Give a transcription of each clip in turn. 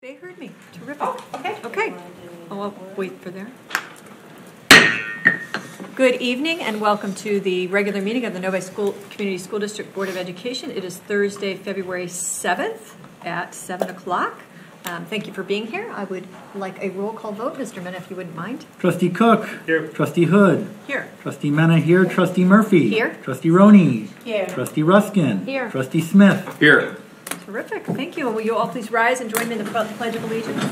They heard me. Terrific. Okay. I'll wait for there. Good evening and welcome to the regular meeting of the Novi Community School District Board of Education. It is Thursday, February 7th at 7 o'clock. Thank you for being here. I would like a roll call vote. Mr. Mena, if you wouldn't mind. Trustee Cook. Here. Trustee Hood. Here. Trustee Mena here. Trustee Murphy. Here. Trustee Roney. Here. Trustee Ruskin. Here. Trustee Smith. Here. Terrific. Thank you. And will you all please rise and join me in the Pledge of Allegiance?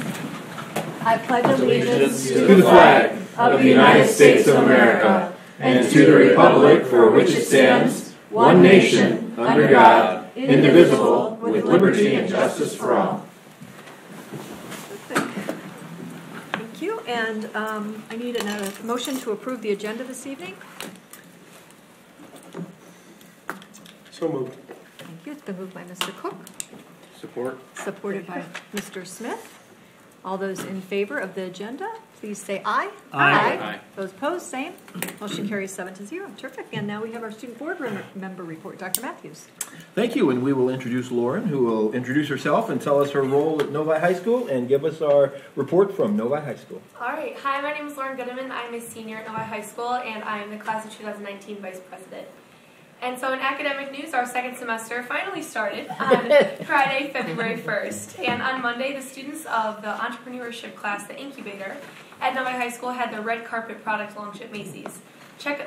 I pledge allegiance To the flag of the United States of America and to the republic for which it stands, one nation, under God, indivisible, with liberty and justice for all. Thank you. And I need a motion to approve the agenda this evening. So moved. Thank you. It's been moved by Mr. Cook, Support. supported by Mr. Smith. All those in favor of the agenda, please say aye. Aye. Aye. Those opposed, same. Motion carries 7-0. Terrific. And now we have our student board member report. Dr. Matthews. Thank you, and we will introduce Lauren, who will introduce herself and tell us her role at Novi High School and give us our report from Novi High School. All right. Hi, my name is Lauren Goodeman. I'm a senior at Novi High School, and I'm the class of 2019 vice president. And so in academic news, our second semester finally started on Friday, February 1st. And on Monday, the students of the entrepreneurship class, the incubator, at Novi High School had their red carpet product launch at Macy's.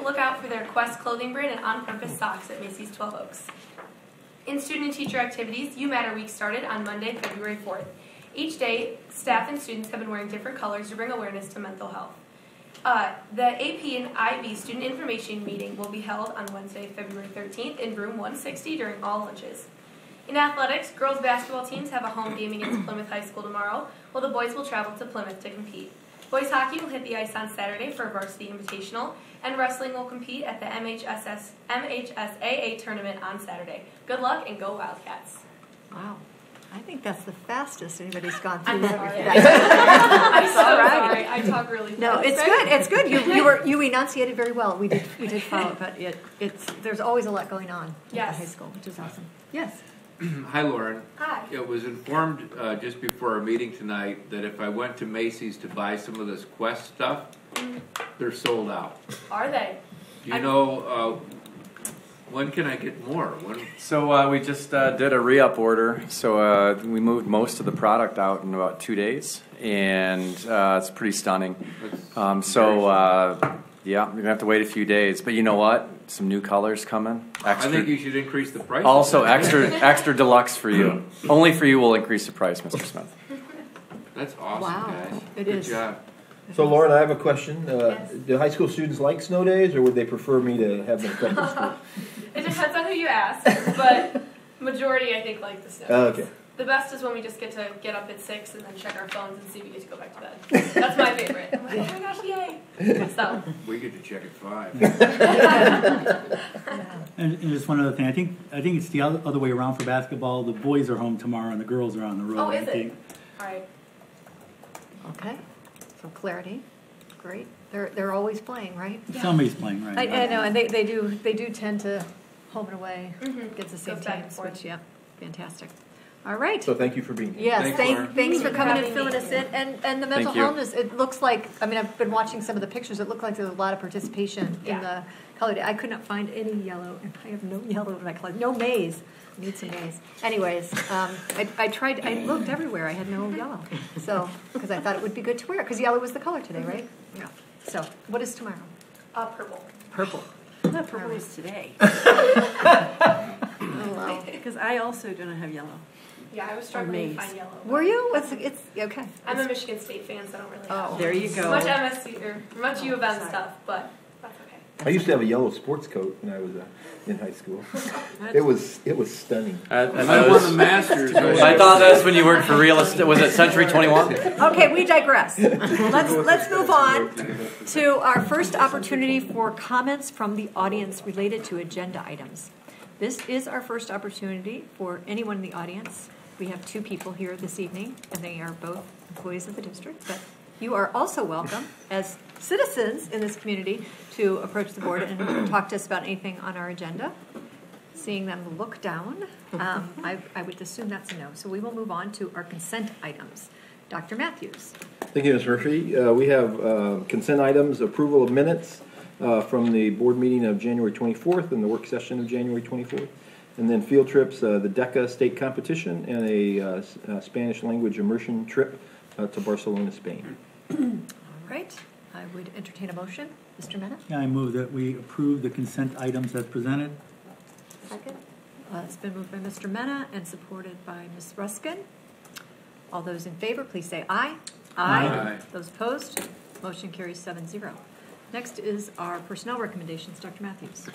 Look out for their Quest clothing brand and on-purpose socks at Macy's 12 Oaks. In student and teacher activities, You Matter Week started on Monday, February 4th. Each day, staff and students have been wearing different colors to bring awareness to mental health. The AP and IB student information meeting will be held on Wednesday, February 13th in room 160 during all lunches. In athletics, girls basketball teams have a home game against Plymouth High School tomorrow, while the boys will travel to Plymouth to compete. Boys hockey will hit the ice on Saturday for a varsity invitational, and wrestling will compete at the MHSAA tournament on Saturday. Good luck and go Wildcats. Wow. I think that's the fastest anybody's gone through. I'm sorry. that. I'm so All right. sorry. I talk really fast. No, it's good. It's good. You enunciated very well. We did follow, but there's always a lot going on Yes. at the high school, which is awesome. Yes. Hi, Lauren. Hi. I was informed just before our meeting tonight that if I went to Macy's to buy some of this Quest stuff, they're sold out. Are they? Do you know when can I get more? So we just did a re-up order. So we moved most of the product out in about 2 days, and it's pretty stunning. Yeah, you're gonna have to wait a few days. But you know what? Some new colors coming. I think you should increase the price. Also, extra deluxe for you. Only for you will increase the price, Mr. Smith. That's awesome, Wow. guys. It Good is. job. So, Lauren, I have a question. Yes. Do high school students like snow days, or would they prefer me to have them come to school? It depends on who you ask, but majority I think like the snow. Okay. The best is when we just get to get up at 6 and then check our phones and see if we get to go back to bed. That's my favorite. I'm like, oh my gosh, yay! So. We get to check at 5. And just one other thing. I think it's the other way around for basketball. The boys are home tomorrow and the girls are on the road. Oh, is I it? think. All right. Okay. So clarity. Great. They're always playing, right? Somebody's playing, right? I know, and they do tend to home and away against the same Goes back and teams, forth. which fantastic. All right. So, thank you for being here. Yes, Thanks, Lauren. thanks for coming and having filling me. us in. And the mental Thank you. wellness, it looks like, I've been watching some of the pictures. It looked like there was a lot of participation in the color day. I could not find any yellow, and I have no yellow in my color. No maize. I need some maize. Anyways, I tried, I looked everywhere. I had no yellow. So, because I thought it would be good to wear, because yellow was the color today, right? Yeah. So, what is tomorrow? Purple. Purple. Not purple is today. Oh, wow. Because I also don't have yellow. Yeah, I was struggling to maize. find yellow. Were you? It's okay. I'm a Michigan State fan, so I don't really have Oh. There you go. much MSC or much U of M sorry. stuff, but that's okay. I used to have a yellow sports coat when I was in high school. It was stunning. I won the Masters. I thought that's when you worked for real estate. Was it Century 21? Okay, we digress. Let's move on to our first opportunity for comments from the audience related to agenda items. This is our first opportunity for anyone in the audience. We have 2 people here this evening, and they are both employees of the district, but you are also welcome as citizens in this community to approach the board and talk to us about anything on our agenda. Seeing them look down, I would assume that's a no. So we will move on to our consent items. Dr. Matthews. Thank you, Ms. Murphy. We have consent items, approval of minutes from the board meeting of January 24th and the work session of January 24th. And then field trips, the DECA state competition and a Spanish language immersion trip to Barcelona, Spain. All right. I would entertain a motion. Mr. Mena? Yeah, I move that we approve the consent items as presented. Second. It's been moved by Mr. Mena and supported by Ms. Ruskin. All those in favor, please say aye. Aye. Those opposed, motion carries 7-0. Next is our personnel recommendations. Dr. Matthews.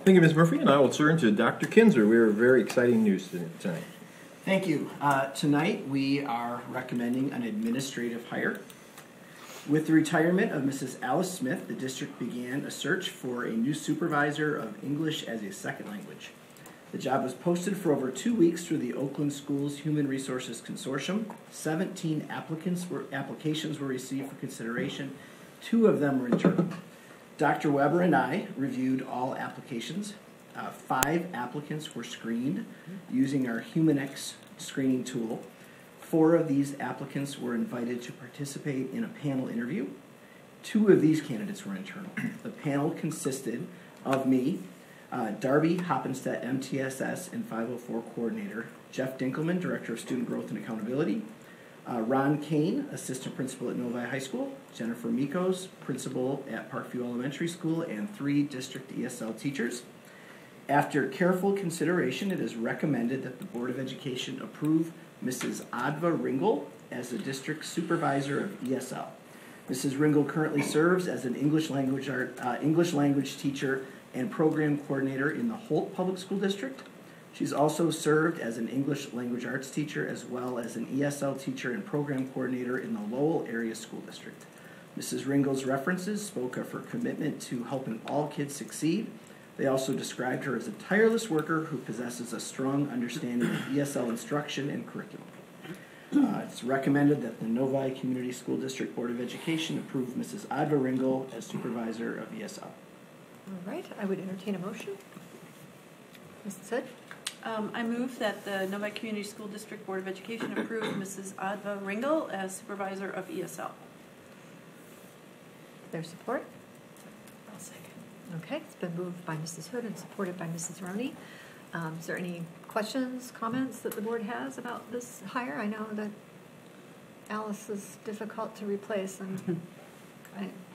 Thank you, Ms. Murphy, and I will turn to Dr. Kinzer. We have very exciting news tonight. Thank you. Tonight we are recommending an administrative hire. With the retirement of Mrs. Alice Smith, the district began a search for a new supervisor of English as a second language. The job was posted for over 2 weeks through the Oakland Schools Human Resources Consortium. 17 applications were received for consideration. 2 of them were internal. Dr. Weber and I reviewed all applications. 5 applicants were screened using our HumanX screening tool. 4 of these applicants were invited to participate in a panel interview. 2 of these candidates were internal. The panel consisted of me, Darby Hoppenstedt, MTSS and 504 coordinator, Jeff Dinkelman, Director of Student Growth and Accountability, Ron Kane, Assistant Principal at Novi High School, Jennifer Mikos, Principal at Parkview Elementary School, and 3 district ESL teachers. After careful consideration, it is recommended that the Board of Education approve Mrs. Adva Ringel as the district supervisor of ESL. Mrs. Ringel currently serves as an English language teacher and program coordinator in the Holt Public School District. She's also served as an English language arts teacher as well as an ESL teacher and program coordinator in the Lowell Area School District. Mrs. Ringel's references spoke of her commitment to helping all kids succeed. They also described her as a tireless worker who possesses a strong understanding of ESL instruction and curriculum. It's recommended that the Novi Community School District Board of Education approve Mrs. Adva Ringel as supervisor of ESL. All right. I would entertain a motion. Mrs. Hood? I move that the Novi Community School District Board of Education approve Mrs. Adva Ringel as supervisor of ESL. Their support? I'll second. Okay. It's been moved by Mrs. Hood and supported by Mrs. Roney. Is there any questions, comments that the board has about this hire? I know that Alice is difficult to replace, and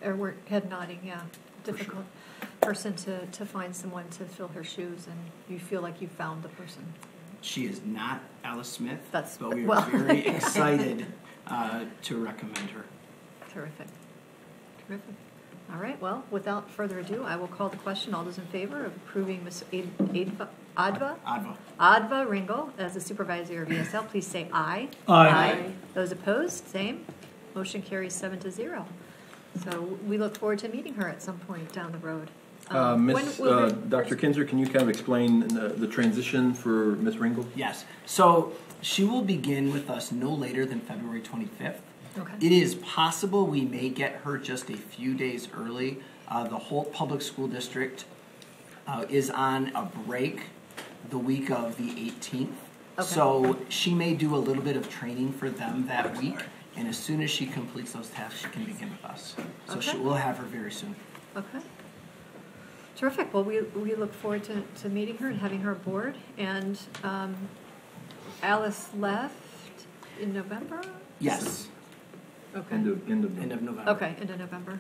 we're head nodding, yeah. Difficult person to find someone to fill her shoes, and you feel like you found the person. She is not Alice Smith, That's but we well. are very excited to recommend her. Terrific. Terrific. All right, well, without further ado, I will call the question. All those in favor of approving Ms. Adva Ringel as the supervisor of ESL, please say aye. Aye. Those opposed, same. Motion carries 7-0. So we look forward to meeting her at some point down the road. Dr. Kinzer, can you kind of explain the transition for Ms. Ringel? Yes. So she will begin with us no later than February 25th. Okay. It is possible we may get her just a few days early. The Holt Public School District is on a break the week of the 18th. Okay. So she may do a little bit of training for them that week, and as soon as she completes those tasks, she can begin with us. So Okay. we'll have her very soon. Okay. Terrific. Well, we look forward to meeting her and having her aboard. And Alice left in November? Yes. Okay. End of November. Okay, into November.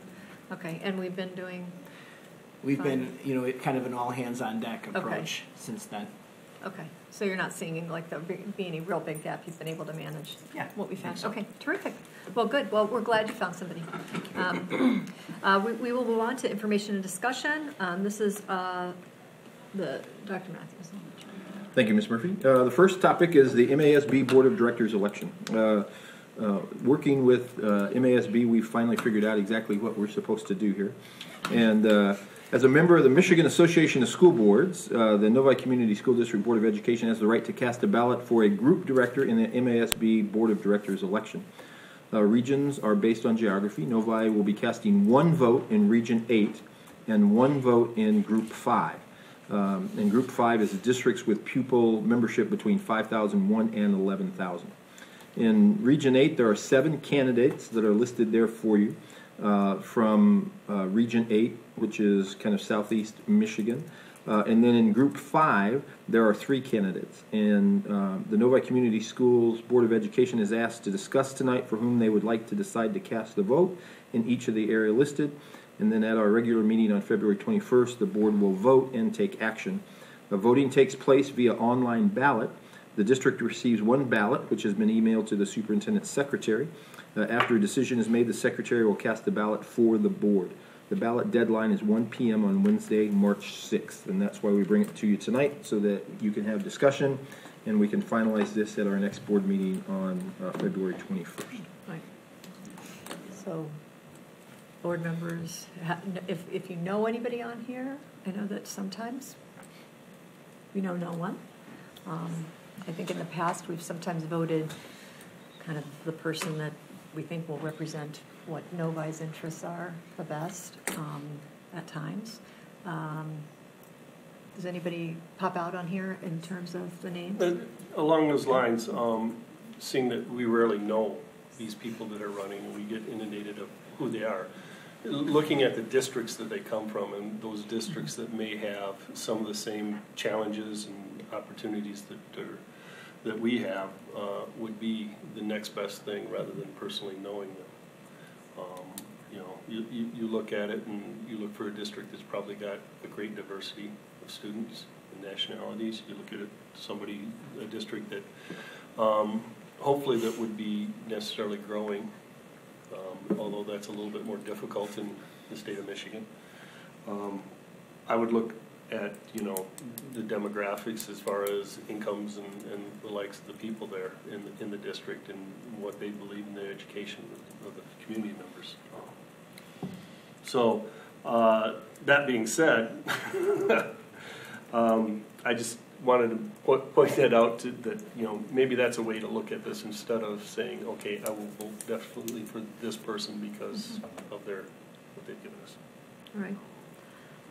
Okay, and we've been doing, We've Fine. been, kind of an all hands on deck approach since then. okay. So you're not seeing like there be any real big gap. You've been able to manage what we found. so. Okay, terrific. Well, good. Well, we're glad you found somebody. We will move on to information and discussion. This is the Dr. Matthews. Thank you, Ms. Murphy. The first topic is the MASB Board of Directors election. Working with MASB, we finally figured out exactly what we're supposed to do here. And as a member of the Michigan Association of School Boards, the Novi Community School District Board of Education has the right to cast a ballot for a group director in the MASB Board of Directors election. Regions are based on geography. Novi will be casting 1 vote in Region 8 and 1 vote in Group 5. And Group 5 is the districts with pupil membership between 5,001 and 11,000. In Region 8, there are 7 candidates that are listed there for you from Region 8, which is kind of southeast Michigan. And then in Group 5, there are 3 candidates. And the Novi Community Schools Board of Education is asked to discuss tonight for whom they would like to decide to cast the vote in each of the area listed. And then at our regular meeting on February 21st, the board will vote and take action. The voting takes place via online ballot. The district receives 1 ballot, which has been emailed to the superintendent's secretary. After a decision is made, the secretary will cast the ballot for the board. The ballot deadline is 1 p.m. on Wednesday, March 6th, and that's why we bring it to you tonight, so that you can have discussion, and we can finalize this at our next board meeting on February 21st. Right. So, board members, if you know anybody on here, I know that sometimes we know no one. I think in the past we've sometimes voted kind of the person that we think will represent what Novi's interests are the best at times. Does anybody pop out on here in terms of the names? Along those lines, seeing that we rarely know these people that are running and we get inundated of who they are, looking at the districts that they come from and those districts that may have some of the same challenges and opportunities that we have would be the next best thing rather than personally knowing them. You look at it and you look for a district that's probably got a great diversity of students and nationalities. You look at a district that hopefully that would be necessarily growing, although that's a little bit more difficult in the state of Michigan. I would look at the demographics as far as incomes and the likes of the people there in the district and what they believe in the education of the community members. So that being said, I just wanted to point that out that maybe that's a way to look at this instead of saying, okay, I will vote definitely for this person because of what they've given us. All right.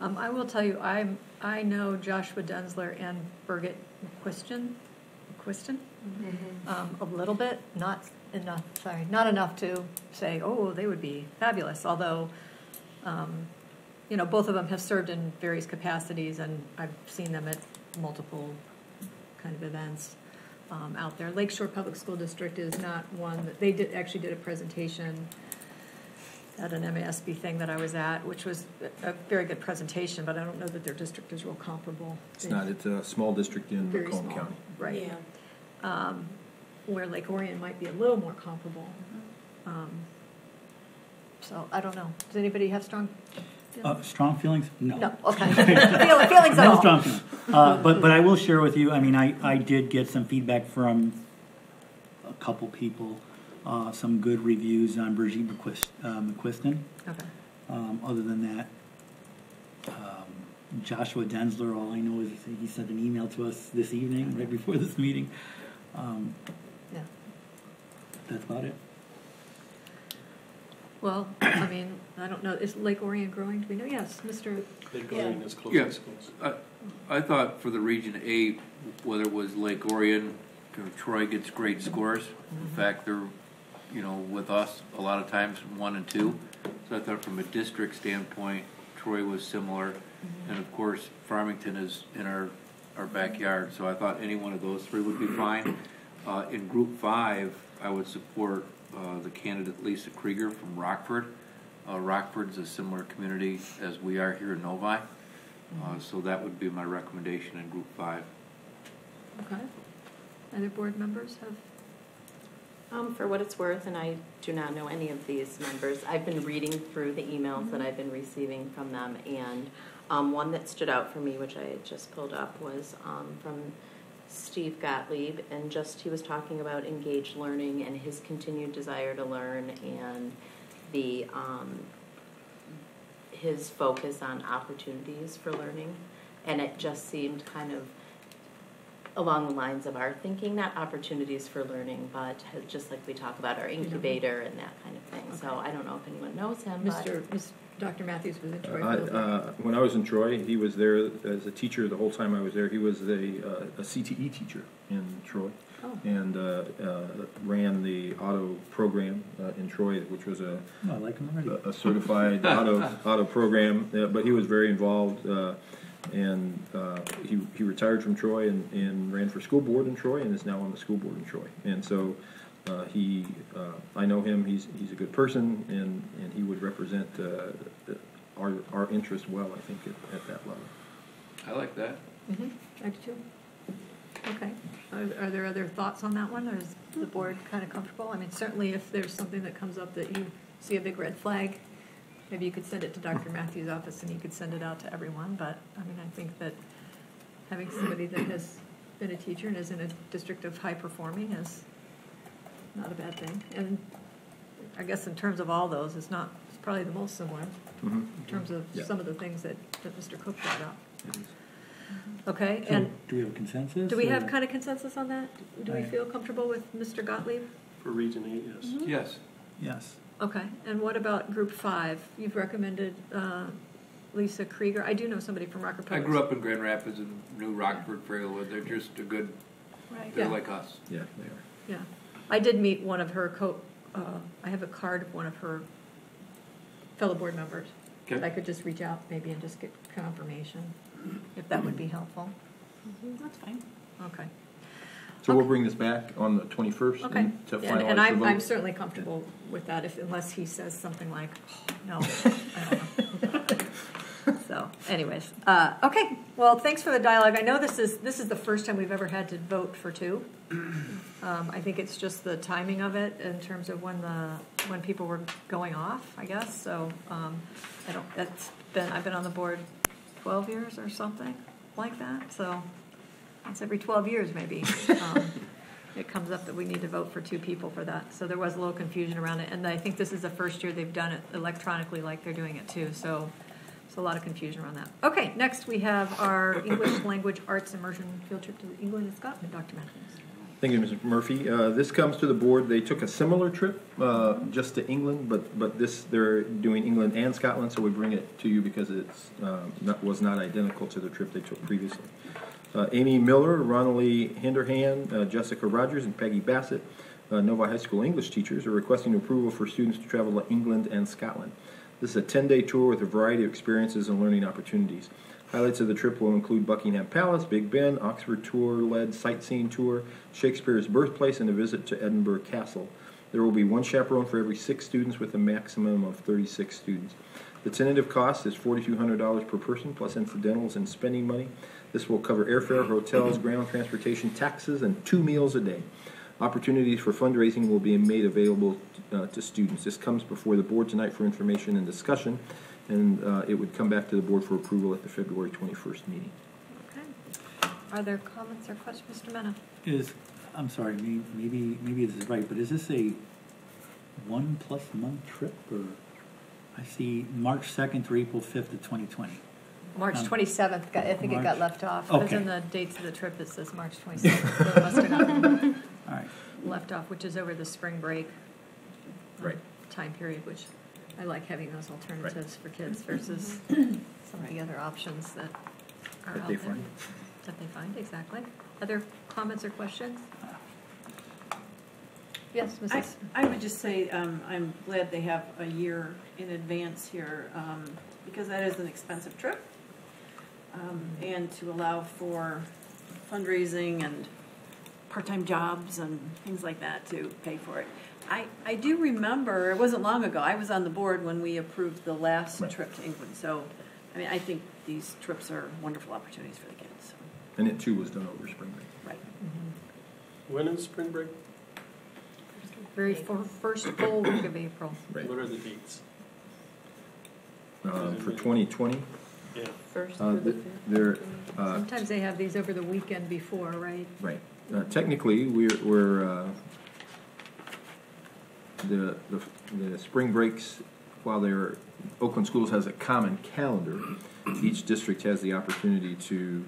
I will tell you, I know Joshua Densler and Birgit McQuiston, a little bit, not enough to say, oh, they would be fabulous. Although, both of them have served in various capacities, and I've seen them at multiple kind of events out there. Lakeshore Public School District is not one that they actually did a presentation at an MASB thing that I was at, which was a very good presentation, but I don't know that their district is real comparable. It's not. It's a small district in Macomb County. Right. Yeah. Where Lake Orion might be a little more comparable. So I don't know. Does anybody have strong feelings? Strong feelings? No. No, okay. Feelings at all. No strong feelings. But I will share with you, I did get some feedback from a couple people, some good reviews on Brigitte McQuiston. Okay. Other than that, Joshua Densler, all I know is he sent an email to us this evening, right before this meeting. Yeah. That's about it. Well, I don't know. Is Lake Orion growing? Do we know? Yes, Mr. Lake Orion is close Yeah. to schools. I thought for the Region 8, whether it was Lake Orion, Troy gets great scores. In fact, they're, with us a lot of times 1 and 2. So I thought from a district standpoint, Troy was similar. And of course, Farmington is in our backyard. So I thought any one of those 3 would be fine. In Group 5, I would support the candidate Lisa Krieger from Rockford. Rockford's a similar community as we are here in Novi. So that would be my recommendation in Group 5. Okay. Other board members have? For what it's worth, and I do not know any of these members, I've been reading through the emails that I've been receiving from them, and one that stood out for me, which I had just pulled up, was from Steve Gottlieb, and he was talking about engaged learning and his continued desire to learn, and his focus on opportunities for learning, and it just seemed kind of along the lines of our thinking, not opportunities for learning, but just like we talk about our incubator and that kind of thing. Okay. So I don't know if anyone knows him. Dr. Matthews was in Troy. for a little bit. When I was in Troy, he was there as a teacher the whole time I was there. He was a CTE teacher in Troy. Oh. And ran the auto program in Troy, which was Oh, I like him already. a certified auto program. But he was very involved, and he retired from Troy and ran for school board in Troy, and is now on the school board in Troy. And so I know him. He's a good person, and he would represent our interest well, I think, at that level. I like that. Mm-hmm. I do too. Okay. Are there other thoughts on that one, or is the board kind of comfortable? I mean, certainly if there's something that comes up that you see a big red flag, maybe you could send it to Dr. Matthews' office and he could send it out to everyone. But, I mean, I think that having somebody that has been a teacher and is in a district of high performing is not a bad thing. And I guess in terms of all those, it's probably the most similar in terms of some of the things that Mr. Cook brought up. Okay, So, and do we have a consensus? do we or- have kind of consensus on that? Do we feel comfortable with Mr. Gottlieb? For Region 8, yes. Yes. Yes. Okay, and what about Group 5? You've recommended Lisa Krieger. I do know somebody from Rockford I Public. grew up in Grand Rapids and knew Rockford fairly well. They're just a good, Right. they're Yeah. like us. Yeah, they are. Yeah, I did meet one of her I have a card of one of her fellow board members. Okay. That I could just reach out maybe and just get confirmation, if that would be helpful. That's fine. Okay. So we'll bring this back on the 21st Okay. to And finalize the I'm vote. certainly comfortable with that, unless he says something like, oh, no, I don't know. So, anyways, okay. Well, thanks for the dialogue. I know this is the first time we've ever had to vote for two. I think it's just the timing of it in terms of when people were going off, I guess. So, I've been on the board 12 years or something like that. So, once every 12 years maybe. It comes up that we need to vote for two people for that. So there was a little confusion around it. And I think this is the first year they've done it electronically like they're doing it too. So there's a lot of confusion around that. Okay, next we have our English Language Arts Immersion Field Trip to England and Scotland. Dr. Matthews. Thank you, Mr. Murphy. This comes to the board. They took a similar trip just to England, but they're doing England and Scotland, so we bring it to you because it's was not identical to the trip they took previously. Amy Miller, Ronald Hinderhand, Jessica Rogers, and Peggy Bassett, Novi High School English teachers, are requesting approval for students to travel to England and Scotland. This is a 10-day tour with a variety of experiences and learning opportunities. Highlights of the trip will include Buckingham Palace, Big Ben, Oxford tour-led sightseeing tour, Shakespeare's birthplace, and a visit to Edinburgh Castle. There will be one chaperone for every 6 students with a maximum of 36 students. The tentative cost is $4,200 per person, plus incidentals and spending money. This will cover airfare, hotels, ground transportation, taxes, and 2 meals a day. Opportunities for fundraising will be made available to students. This comes before the board tonight for information and discussion, and it would come back to the board for approval at the February 21st meeting. Okay. Are there comments or questions, Mr. Mena? I'm sorry, maybe this is right, but is this a 1+ month trip, or I see March 2nd through April 5th of 2020? March 27th. I think it got March. left off. Okay. Because in the dates of the trip it says March 27th. So it must have not been All right. left off, which is over the spring break Right. time period, which I like having those alternatives for kids versus some of the other options that are That out they there. find. That they find, exactly. Other comments or questions? Yes, Mrs. I would just say I'm glad they have a year in advance here because that is an expensive trip. And to allow for fundraising and part-time jobs and things like that to pay for it. I do remember, it wasn't long ago, I was on the board when we approved the last trip to England. So, I mean, I think these trips are wonderful opportunities for the kids. So. And it too was done over spring break. Right. When is spring break? Very first full week of April. Right. What are the dates? For 2020, Yeah. First they're Sometimes they have these over the weekend before, right? right. Technically, we're the spring breaks. While Oakland Schools has a common calendar, each district has the opportunity to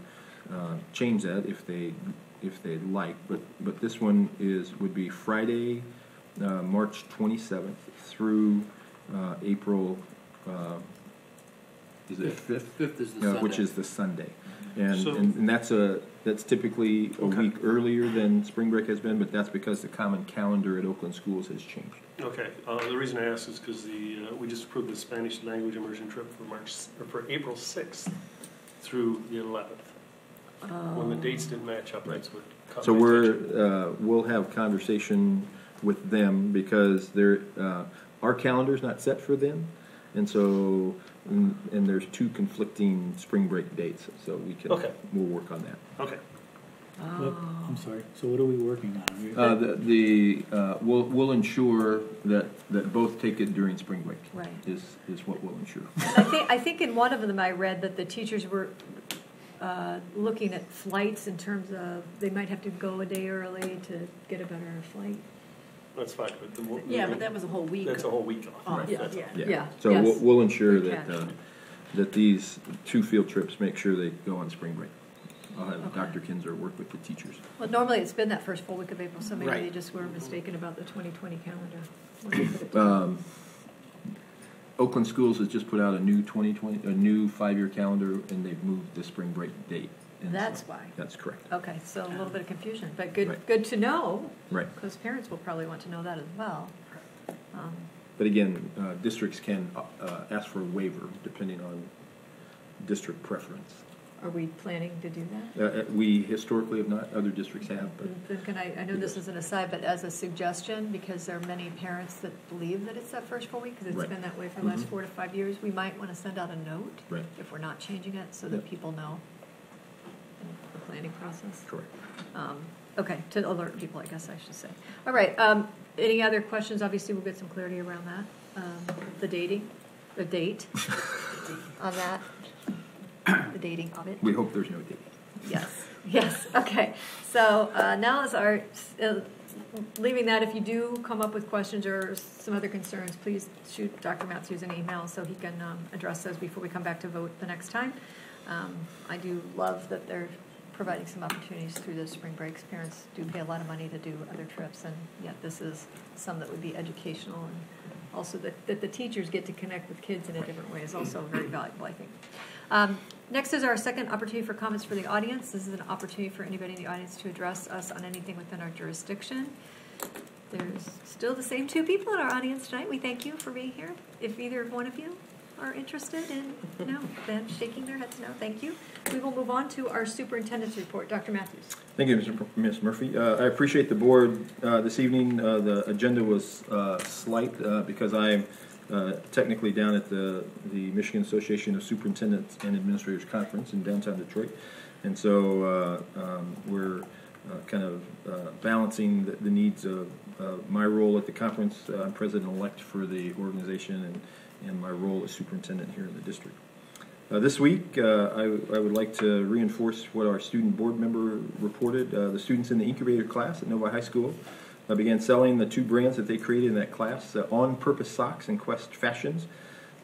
change that if they'd like. But this one would be Friday, March 27th through April is it 5th? 5th is the Sunday. Which is the Sunday. And, So- and that's typically a Okay. week earlier than spring break has been, but that's because the common calendar at Oakland schools has changed. Okay, the reason I ask is because we just approved the Spanish language immersion trip for April 6th through the 11th. When the dates didn't match up, that's what caught So my attention. we'll have conversation with them because our calendar's not set for them, and so and there's 2 conflicting spring break dates, so we'll work on that. Okay, I'm sorry. So what are we working on? We'll ensure that both take it during spring break. Right. Is what we'll ensure. I think in one of them I read that the teachers were looking at flights in terms of they might have to go a day early to get a better flight. that's fine, but But that was a whole week. that's a whole week off. Right. That's all. Yeah. So Yes. we'll ensure Good that catch. that these 2 field trips make sure they go on spring break. I'll have Okay. Dr. Kinzer work with the teachers. Well, normally it's been that first full week of April, so maybe Right. they just were mistaken about the 2020 calendar. When they put it together. Oakland Schools has just put out a new 5-year calendar, and they've moved the spring break date. And That's so- why. That's correct. Okay, so a little bit of confusion, but Right. good to know, Right. because parents will probably want to know that as well. But again, districts can ask for a waiver depending on district preference. Are we planning to do that? We historically have not, other districts have, but Then can I know this is an aside, but as a suggestion, because there are many parents that believe that it's that first full week, because it's Right. been that way for the last Mhm. 4 to 5 years, we might want to send out a note Right. if we're not changing it, so that Yep. people know in the planning process. correct. Okay, to alert people, I guess I should say. All right, any other questions? Obviously, we'll get some clarity around that. The date on that, the dating of it. We hope there's no date. Yes, okay. So now is our, leaving that, if you do come up with questions or some other concerns, please shoot Dr. Matthews an email so he can address those before we come back to vote the next time. I do love that they're providing some opportunities through the spring breaks. Parents do pay a lot of money to do other trips, and yet this is some that would be educational, and also that the teachers get to connect with kids in a different way is also very valuable, I think. Next is our second opportunity for comments for the audience. This is an opportunity for anybody in the audience to address us on anything within our jurisdiction. There's still the same 2 people in our audience tonight. We thank you for being here. If either one of you are interested in, no, then shaking their heads no, thank you. We will move on to our superintendent's report. Dr. Matthews. Thank you, Ms. Murphy. I appreciate the board this evening. The agenda was slight because I'm technically down at the Michigan Association of Superintendents and Administrators Conference in downtown Detroit. And so we're kind of balancing the needs of my role at the conference. I'm president-elect for the organization and my role as superintendent here in the district. This week, I would like to reinforce what our student board member reported. The students in the incubator class at Novi High School began selling the 2 brands that they created in that class, On Purpose Socks and Quest Fashions.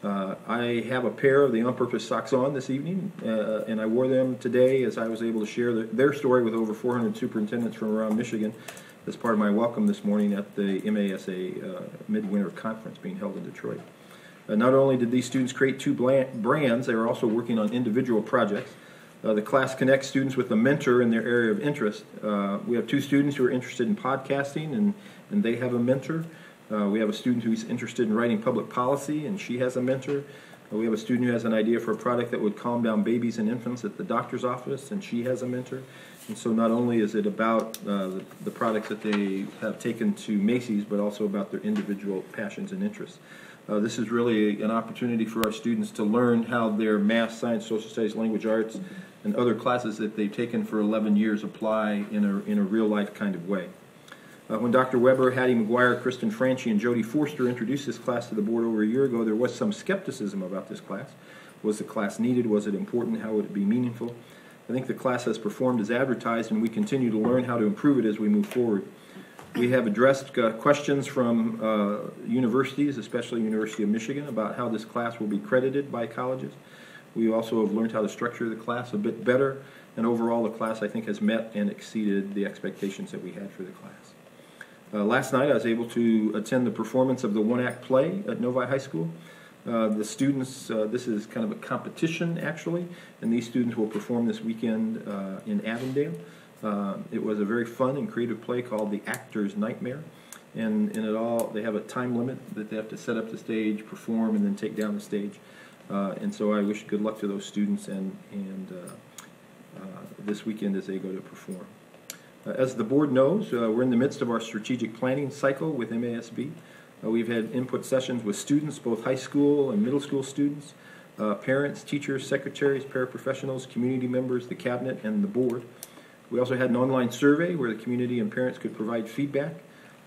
I have a pair of the On Purpose socks on this evening, and I wore them today as I was able to share their story with over 400 superintendents from around Michigan as part of my welcome this morning at the MASA Midwinter Conference being held in Detroit. Not only did these students create 2 brands, they were also working on individual projects. The class connects students with a mentor in their area of interest. We have 2 students who are interested in podcasting, and they have a mentor. We have a student who's interested in writing public policy, and she has a mentor. We have a student who has an idea for a product that would calm down babies and infants at the doctor's office, and she has a mentor. And so not only is it about the products that they have taken to Macy's, but also about their individual passions and interests. This is really an opportunity for our students to learn how their math, science, social studies, language arts, and other classes that they've taken for 11 years apply in a real-life kind of way. When Dr. Weber, Hattie McGuire, Kristen Franchi, and Jody Forster introduced this class to the board over a year ago, there was some skepticism about this class. Was the class needed? Was it important? How would it be meaningful? I think the class has performed as advertised, and we continue to learn how to improve it as we move forward. We have addressed questions from universities, especially University of Michigan, about how this class will be credited by colleges. We also have learned how to structure the class a bit better, and overall the class, I think, has met and exceeded the expectations that we had for the class. Last night I was able to attend the performance of the one-act play at Novi High School. The students, this is kind of a competition actually, and these students will perform this weekend in Avondale. It was a very fun and creative play called The Actor's Nightmare. And in it all, they have a time limit that they have to set up the stage, perform, and then take down the stage. And so I wish good luck to those students and this weekend as they go to perform. As the board knows, we're in the midst of our strategic planning cycle with MASB. We've had input sessions with students, both high school and middle school students, parents, teachers, secretaries, paraprofessionals, community members, the cabinet, and the board. We also had an online survey where the community and parents could provide feedback.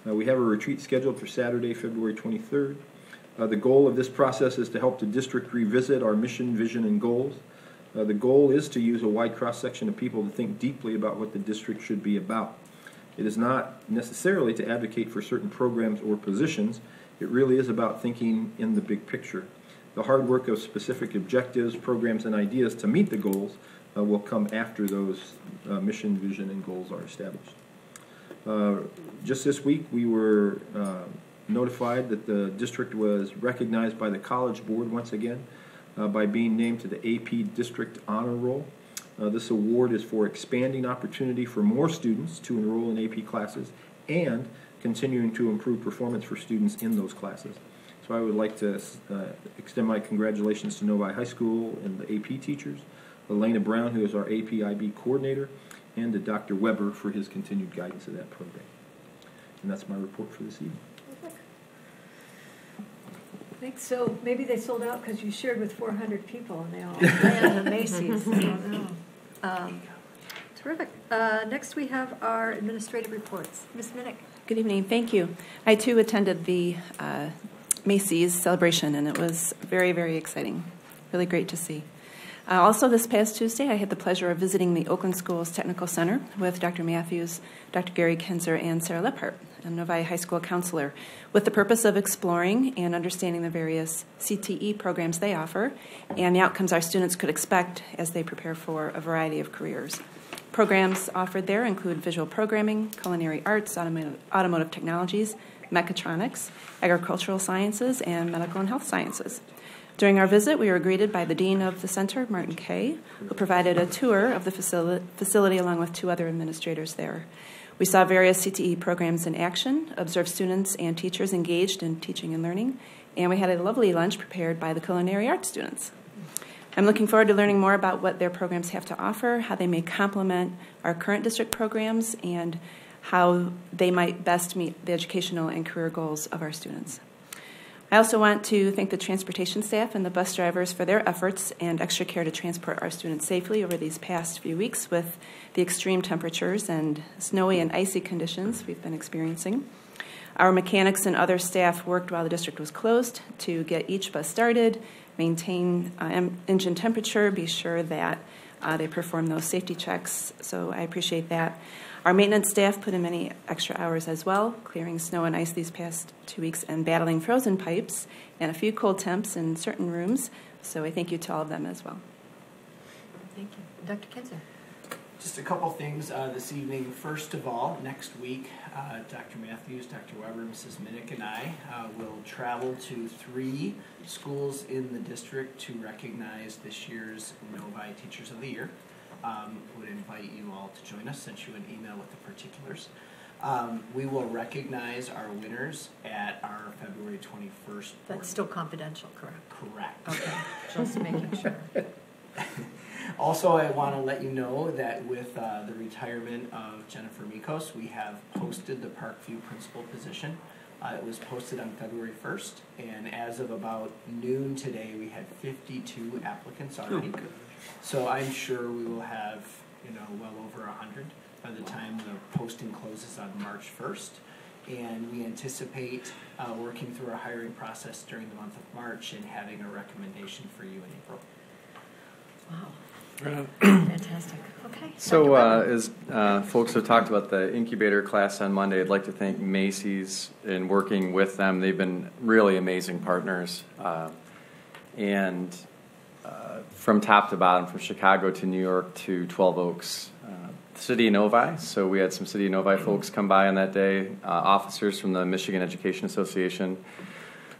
We have a retreat scheduled for Saturday, February 23rd. The goal of this process is to help the district revisit our mission, vision, and goals. The goal is to use a wide cross-section of people to think deeply about what the district should be about. It is not necessarily to advocate for certain programs or positions. It really is about thinking in the big picture. The hard work of specific objectives, programs, and ideas to meet the goals will come after those mission, vision, and goals are established. Just this week, we were notified that the district was recognized by the College Board once again by being named to the AP District Honor Roll. This award is for expanding opportunity for more students to enroll in AP classes and continuing to improve performance for students in those classes. So I would like to extend my congratulations to Novi High School and the AP teachers, Elena Brown, who is our AP IB coordinator, and to Dr. Weber for his continued guidance of that program. And that's my report for this evening. Thanks. So maybe they sold out because you shared with 400 people and they all ran to Macy's. I don't know. Terrific. Next we have our administrative reports. Ms. Minnick. Good evening. Thank you. I too attended the Macy's celebration and it was very, very exciting. Really great to see. Also, this past Tuesday, I had the pleasure of visiting the Oakland Schools Technical Center with Dr. Matthews, Dr. Gary Kinzer, and Sarah Lephart, a Novi High School counselor, with the purpose of exploring and understanding the various CTE programs they offer and the outcomes our students could expect as they prepare for a variety of careers. Programs offered there include visual programming, culinary arts, automotive technologies, mechatronics, agricultural sciences, and medical and health sciences. During our visit, we were greeted by the Dean of the Center, Martin Kay, who provided a tour of the facility along with two other administrators there. We saw various CTE programs in action, observed students and teachers engaged in teaching and learning, and we had a lovely lunch prepared by the culinary arts students. I'm looking forward to learning more about what their programs have to offer, how they may complement our current district programs, and how they might best meet the educational and career goals of our students. I also want to thank the transportation staff and the bus drivers for their efforts and extra care to transport our students safely over these past few weeks with the extreme temperatures and snowy and icy conditions we've been experiencing. Our mechanics and other staff worked while the district was closed to get each bus started, maintain engine temperature, be sure that they perform those safety checks, so I appreciate that. Our maintenance staff put in many extra hours as well, clearing snow and ice these past 2 weeks and battling frozen pipes and a few cold temps in certain rooms. So I thank you to all of them as well. Thank you. Dr. Kinzer. Just a couple things this evening. First of all, next week, Dr. Matthews, Dr. Weber, Mrs. Minnick, and I will travel to 3 schools in the district to recognize this year's Novi Teachers of the Year. Would invite you all to join us, sent you an email with the particulars. We will recognize our winners at our February 21st. That's still confidential, correct? Correct. Okay, just making sure. Also, I want to let you know that with the retirement of Jennifer Mikos, we have posted the Parkview principal position. It was posted on February 1st, and as of about noon today, we had 52 applicants already. So I'm sure we will have, well over 100 by the time the posting closes on March 1st. And we anticipate working through our hiring process during the month of March and having a recommendation for you in April. Wow. Fantastic. Okay. So as folks have talked about the incubator class on Monday, I'd like to thank Macy's in working with them. They've been really amazing partners. And from top to bottom, from Chicago to New York to 12 Oaks, City of Novi. So we had some City of Novi folks come by on that day, officers from the Michigan Education Association,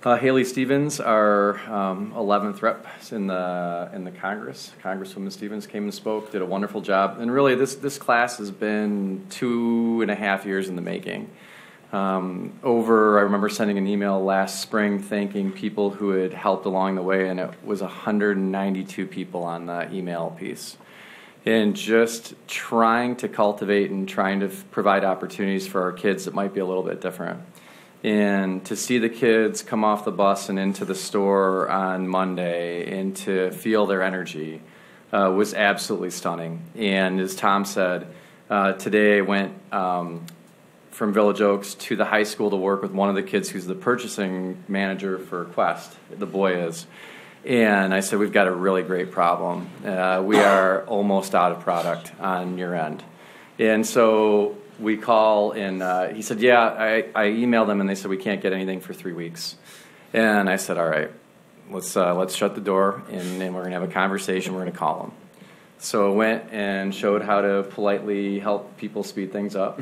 Haley Stevens, our 11th rep in the Congress. Congresswoman Stevens came and spoke, did a wonderful job. And really, this class has been 2.5 years in the making. I remember sending an email last spring thanking people who had helped along the way, and it was 192 people on the email piece. And just trying to cultivate and trying to provide opportunities for our kids that might be a little bit different. And to see the kids come off the bus and into the store on Monday and to feel their energy was absolutely stunning. And as Tom said, today I went from Village Oaks to the high school to work with one of the kids who's the purchasing manager for Quest, the boy is. And I said, we've got a really great problem. We are almost out of product on your end. And so we call, and he said, yeah, I emailed them, and they said, we can't get anything for 3 weeks. And I said, all right, let's shut the door, and we're going to have a conversation. We're going to call them. So I went and showed how to politely help people speed things up,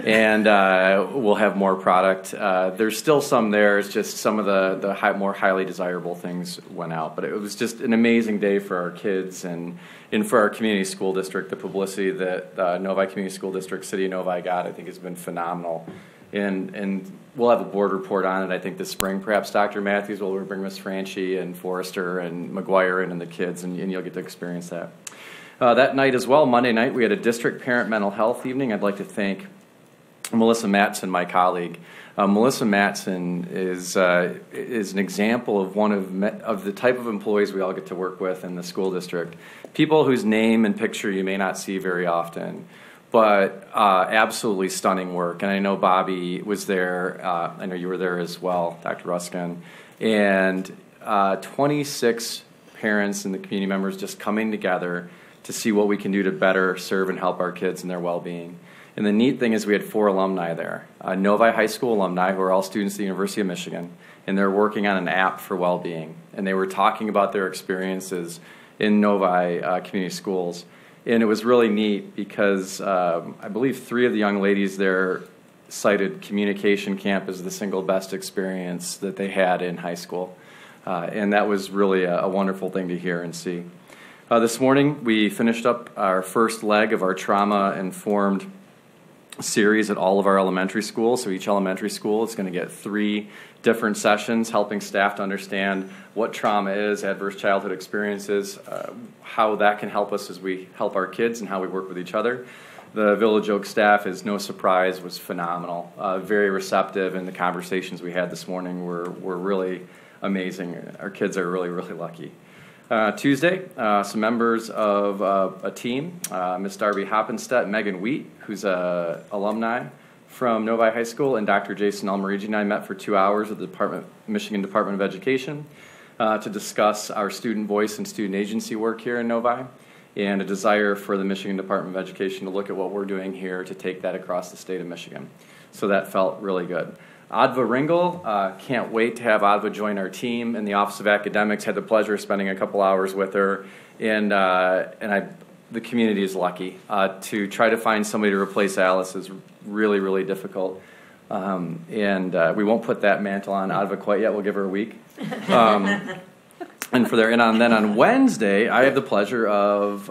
and we'll have more product. There's still some there. It's just some of the more highly desirable things went out. But it was just an amazing day for our kids and for our community school district. The publicity that Novi Community School District, City of Novi got, I think, has been phenomenal. And we'll have a board report on it, I think, this spring. Perhaps Dr. Matthews will bring Miss Franchi and Forrester and McGuire in and the kids, and you'll get to experience that. That night as well, Monday night, we had a district parent mental health evening. I'd like to thank Melissa Matson, my colleague. Melissa Matson is an example of one of the type of employees we all get to work with in the school district. People whose name and picture you may not see very often, but absolutely stunning work. And I know Bobby was there. I know you were there as well, Dr. Ruskin. And 26 parents and the community members just coming together to see what we can do to better serve and help our kids and their well-being. And the neat thing is we had 4 alumni there, Novi High School alumni who are all students at the University of Michigan, and they're working on an app for well-being. And they were talking about their experiences in Novi community schools. And it was really neat because I believe 3 of the young ladies there cited communication camp as the single best experience that they had in high school. And that was really a wonderful thing to hear and see. This morning, we finished up our first leg of our trauma-informed series at all of our elementary schools. So each elementary school is going to get 3 different sessions helping staff to understand what trauma is, adverse childhood experiences, how that can help us as we help our kids and how we work with each other. The Village Oaks staff, is no surprise, was phenomenal, very receptive, and the conversations we had this morning were really amazing. Our kids are really, really lucky. Tuesday, some members of a team, Miss Darby Hoppenstedt, Megan Wheat, who's an alumni from Novi High School, and Dr. Jason Almarigi and I met for 2 hours at the Michigan Department of Education to discuss our student voice and student agency work here in Novi, and a desire for the Michigan Department of Education to look at what we're doing here to take that across the state of Michigan. So that felt really good. Adva Ringel, can't wait to have Adva join our team in the Office of Academics. Had the pleasure of spending a couple hours with her, and the community is lucky. To try to find somebody to replace Alice is really, really difficult, and we won't put that mantle on Adva quite yet. We'll give her a week. And then on Wednesday, I have the pleasure of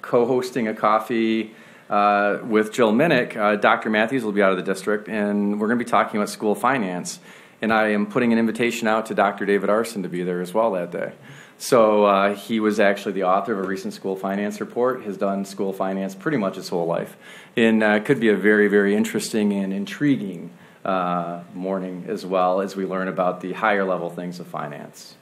co-hosting a coffee with Jill Minnick. Dr. Matthews will be out of the district, and we're going to be talking about school finance. And I am putting an invitation out to Dr. David Arson to be there as well that day. So he was actually the author of a recent school finance report, has done school finance pretty much his whole life, and could be a very, very interesting and intriguing morning as well as we learn about the higher level things of finance.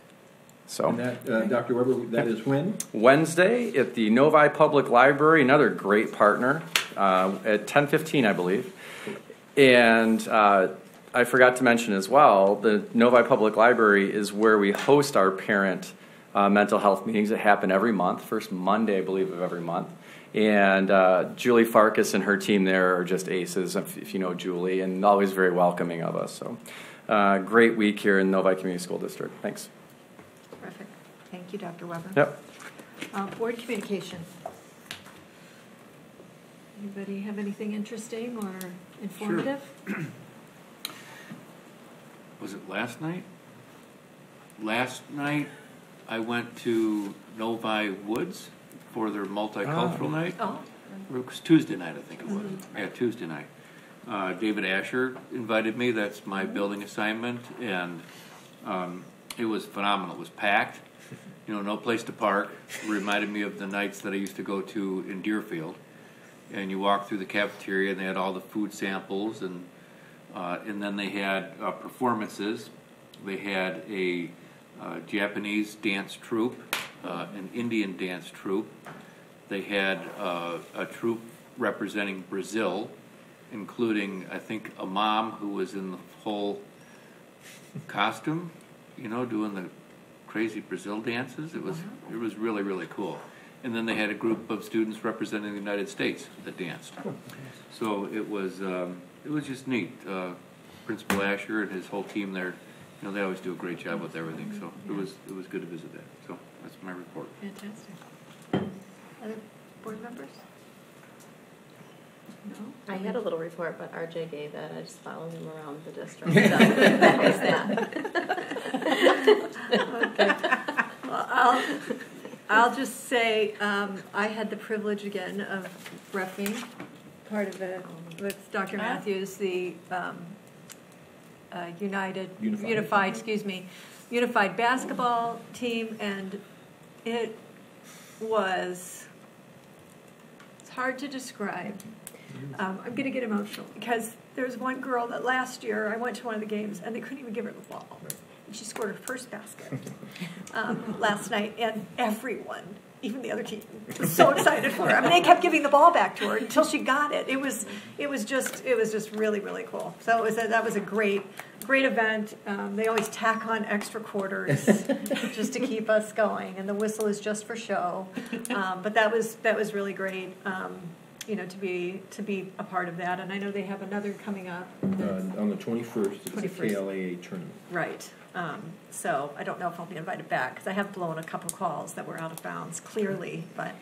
So, and that, Dr. Weber, that is when? Wednesday at the Novi Public Library, another great partner, at 10:15, I believe. And I forgot to mention as well, the Novi Public Library is where we host our parent mental health meetings that happen every month, first Monday, I believe, of every month. And Julie Farkas and her team there are just aces, if you know Julie, and always very welcoming of us. So, great week here in Novi Community School District. Thanks. Terrific. Thank you, Dr. Weber. Yep. Board communication. Anybody have anything interesting or informative? Sure. Was it last night? last night I went to Novi Woods for their multicultural night. Oh. It was Tuesday night, I think it was. Yeah, Tuesday night. David Asher invited me. That's my building assignment, and it was phenomenal. It was packed. You know, no place to park. It reminded me of the nights that I used to go to in Deerfield. And you walk through the cafeteria, and they had all the food samples, and then they had performances. They had a Japanese dance troupe, an Indian dance troupe. They had a troupe representing Brazil, including, I think, a mom who was in the full costume, you know, doing the crazy Brazil dances. It was really, really cool. And then they had a group of students representing the United States that danced. So it was just neat. Principal Asher and his whole team there, you know, they always do a great job with everything. So it was good to visit that. So that's my report. Fantastic. Other board members? No? I had a little report, but RJ gave it. I just followed him around the district. So that was that. Okay. Well, I'll just say I had the privilege again of repping part of it with Dr. Matthews, the unified basketball team, and it was, it's hard to describe. I'm going to get emotional because there's one girl that last year I went to one of the games and they couldn't even give her the ball. And she scored her first basket last night, and everyone, even the other team, was so excited for her. I mean, they kept giving the ball back to her until she got it. It was just really, really cool. So that was a great event. They always tack on extra quarters just to keep us going, and the whistle is just for show. But that was really great. You know, to be a part of that, and I know they have another coming up on the 21st. It's the 21st. KLAA tournament. Right. So I don't know if I'll be invited back because I have blown a couple calls that were out of bounds, clearly. But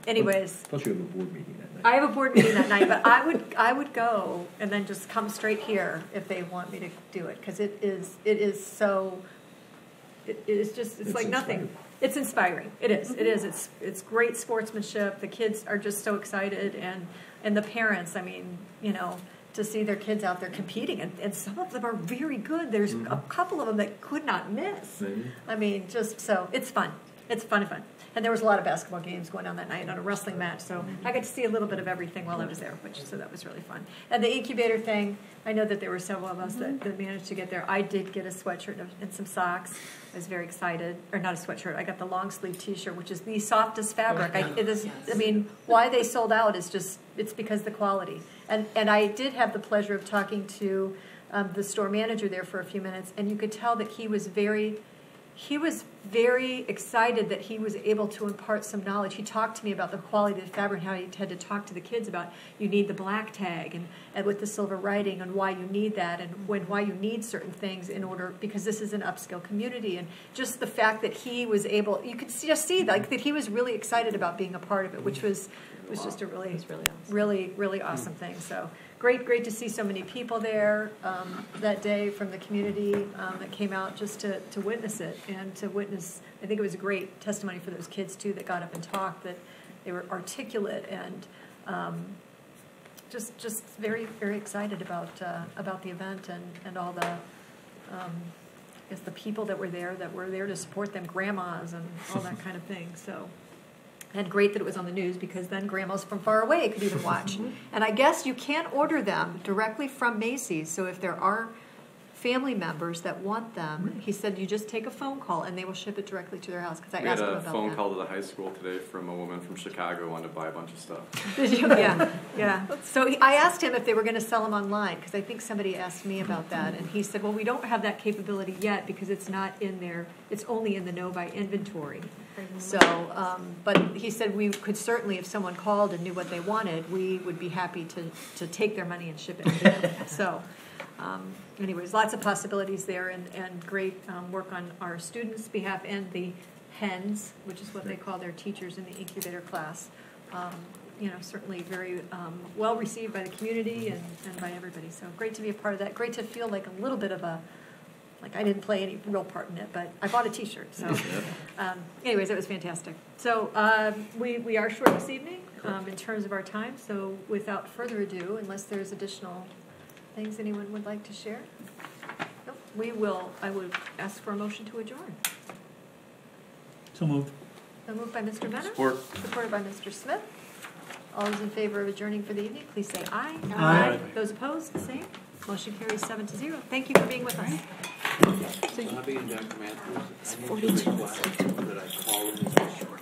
anyways, plus you have a board meeting that night. I have a board meeting that night, but I would go and then just come straight here if they want me to do it because it is so. It's like nothing. It's inspiring. It is. It is. It's great sportsmanship. The kids are just so excited, and the parents. I mean, you know, to see their kids out there competing, and some of them are very good. There's a couple of them that could not miss. I mean, just so it's fun. It's fun. And there was a lot of basketball games going on that night, and a wrestling match. So I got to see a little bit of everything while I was there, so that was really fun. And the incubator thing, I know that there were several of us that managed to get there. I did get a sweatshirt and some socks. I was very excited. Or not a sweatshirt. I got the long sleeve T-shirt, which is the softest fabric. I mean, why they sold out is just, it's because of the quality. And I did have the pleasure of talking to the store manager there for a few minutes, and you could tell that he was very excited that he was able to impart some knowledge. He talked to me about the quality of the fabric, how he had to talk to the kids about you need the black tag and with the silver writing and why you need that and why you need certain things in order, because this is an upscale community. And just the fact that he was able, you could just see like that he was really excited about being a part of it, which was just a really awesome thing. So great to see so many people there that day from the community that came out just to witness it and to witness. I think it was a great testimony for those kids too that got up and talked, that they were articulate and just very excited about the event and all the the people that were there to support them, grandmas and all that kind of thing. So. And great that it was on the news because then grandmas from far away could even watch. And I guess you can't order them directly from Macy's. So if there are family members that want them, he said you just take a phone call and they will ship it directly to their house. Because I asked him about that. We had a phone call to the high school today from a woman from Chicago who wanted to buy a bunch of stuff. Did you? Yeah. So I asked him if they were going to sell them online because I think somebody asked me about that, and he said, "Well, we don't have that capability yet because it's not in there. It's only in the Novi inventory." So, but he said we could certainly, if someone called and knew what they wanted, we would be happy to take their money and ship it to them. So, anyways, lots of possibilities there, and great work on our students' behalf and the hens, which is what they call their teachers in the incubator class. Certainly very well received by the community and by everybody. So great to be a part of that. Great to feel like a little bit of a Like I didn't play any real part in it, but I bought a T-shirt. So, anyways, it was fantastic. So we are short this evening in terms of our time. So without further ado, unless there's additional things anyone would like to share, nope, we will. I would ask for a motion to adjourn. So moved. So moved by Mr. Benner. Support. Supported by Mr. Smith. All those in favor of adjourning for the evening, please say aye. Aye. Those opposed, the same. Motion carries 7-0. Thank you for being with us. Bobby and Dr. Matthews, I need 42. to request that I call in this short.